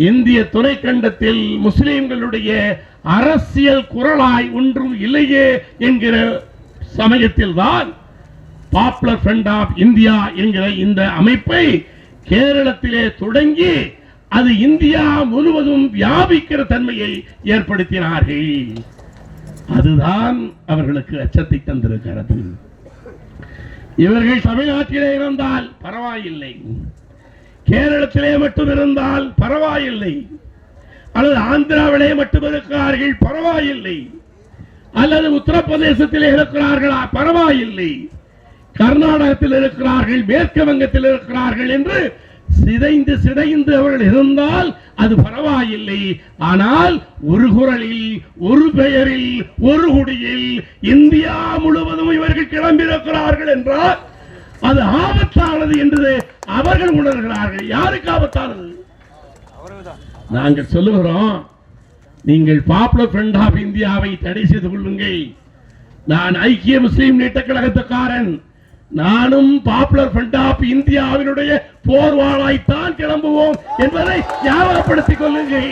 இந்திய துணைக்கண்டத்தில் முஸ்லிம்களுடைய அரசியல் குரலாய் ஒன்றும் இல்லையே என்கிற சமயத்தில் தான் பாப்புலர் ஃப்ரண்ட் ஆஃப் இந்தியா என்கிற இந்த அமைப்பை கேரளத்திலே தொடங்கி அது இந்தியா முழுவதும் வியாபிக்கிற தன்மையை ஏற்படுத்தினார்கள். அதுதான் அவர்களுக்கு அச்சத்தை தந்திருக்கிறது. இவர்கள் தமிழ்நாட்டிலே இருந்தால் பரவாயில்லை, கேரளத்திலே மட்டும் இருந்தால் பரவாயில்லை, அல்லது ஆந்திராவிலே மட்டும் இருக்கிறார்கள் பரவாயில்லை, அல்லது உத்தரப்பிரதேசத்திலே இருக்கிறார்களா பரவாயில்லை, கர்நாடகத்தில் இருக்கிறார்கள், மேற்கு வங்கத்தில் இருக்கிறார்கள் என்று சிதைந்து சிதைந்து அவர்கள் இருந்தால் அது பரவாயில்லை. ஆனால் ஒரு குரலில், ஒரு பெயரில், ஒரு குடியில் இந்தியா முழுவதும் இவர்கள் கிளம்பியிருக்கிறார்கள் என்றால் அது ஆபத்தானது என்று அவர்கள் உணர்கிறார்கள். யாருக்கு ஆபத்தானது? நாங்கள் சொல்லுகிறோம், நீங்கள் பாப்புலர் ஃப்ரண்ட் ஆஃப் இந்தியாவை தடை செய்து கொள்ளுங்கள். நான் ஐக்கிய முஸ்லிம் நீட்ட கழகத்துக்காரன், நானும் பாப்புலர் ஃப்ரண்ட் ஆஃப் இந்தியாவினுடைய போர்வாளாய்த்தான் கிளம்புவோம் என்பதை ஞாபகப்படுத்திக் கொள்ளுங்கள்.